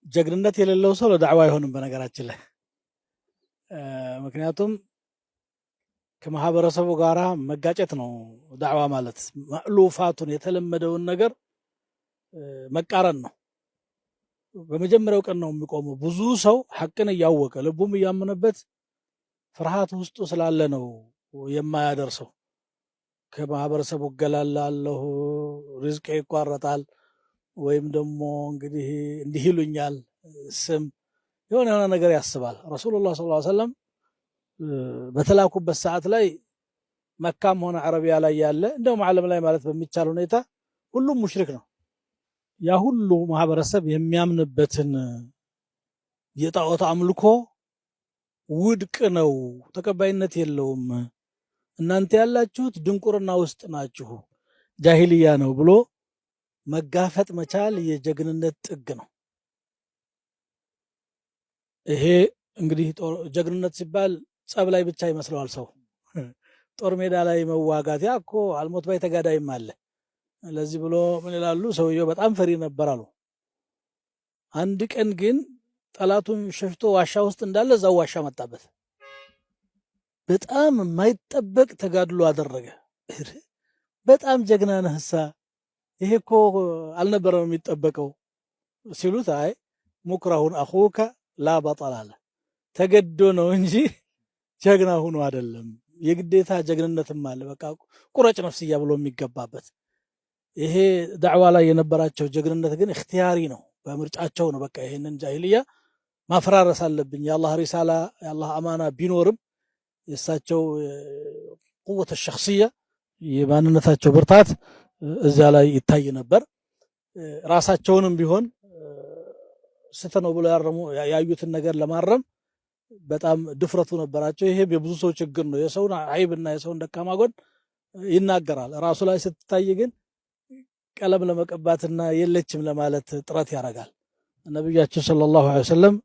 ጀግንነት የሌለው ሰው ለዳዕዋ አይሆንም በነገራችን ላይ ምክንያቱም ከማህበረሰቡ ጋራ መጋጨት ነው ዳዕዋ ማለት ማዕሉፋቱን የተለመደውን ነገር መቃረን ነው በመጀመሪያው ቀን ነው የሚቆመው ብዙ ሰው ሐቅን እያወቀ ልቡም እያመነበት ፍርሃት ውስጡ ስላለ ነው የማያደርሰው ከማህበረሰቡ ገላላለሁ ሪዝቅ ይቋረጣል ወይም ደግሞ እንግዲህ እንዲህ ይሉኛል ስም የሆነ ነገር ያስባል ረሱላህ ሰለላሁ ዐለይሂ ወሰለም በተላኩበት ሰዓት ላይ መካም ሆነ አረቢያ ላይ ያለ እንደውም ዓለም ላይ ማለት በሚቻል ሁኔታ ሁሉም ሙሽሪክ ነው ያ ሁሉ ማህበረሰብ የሚያምንበትን የጣዖት አምልኮ ውድቅ ነው ተቀባይነት የለውም እናንተ ያላችሁት ድንቁርና ውስጥ ናችሁ ጃሂልያ ነው ብሎ መጋፈጥ መቻል የጀግንነት ጥግ ነው ይሄ እንግዲህ ጀግንነት ሲባል ጸብ ላይ ብቻ ይመስለዋል ሰው ጦር ሜዳ ላይ መዋጋት ያኮ አልሞት ባይ ተጋዳይም አለ ለዚህ ብሎ ምን ይላሉ ሰውየው በጣም ፈሪ ነበር አሉ አንድ ቀን ግን ጠላቱን ሸሽቶ ዋሻ ውስጥ እንዳለ እዛው ዋሻ መጣበት በጣም የማይጠበቅ ተጋድሎ አደረገ በጣም ጀግና ነህሳ ይሄ እኮ አልነበረም የሚጠበቀው ሲሉት አይ ሙክራሁን አኹከ ላ በጠላለ ተገዶ ነው እንጂ ጀግና ሆኖ አይደለም የግዴታ ጀግንነትም አለ በቃ ቁረጭ ነፍስያ ብሎ የሚገባበት ይሄ ዳዕዋ ላይ የነበራቸው ጀግንነት ግን እክቲያሪ ነው በምርጫቸው ነው በቃ ይሄንን ጃሂልያ ማፈራረስ አለብኝ የአላህ ሪሳላ የአላህ አማና ቢኖርም የሳቸው ቁወተ ሸخصيه የማንነታቸው ብርታት እዛ ላይ ይታይ ነበር ራሳቸውንም ቢሆን ስተነው ብሎ ያዩትን ነገር ለማረም በጣም ድፍረቱ ነበራቸው ይሄ የብዙ ሰው ችግር ነው የሰውን አይብና የሰውን ደካማ ጎን ይናገራል ራሱ ላይ ስትታይ ግን ቀለም ለመቀባትና የለችም ለማለት ጥረት ያደርጋል ነብያችን ሰለላሁ ዐለይሂ ወሰለም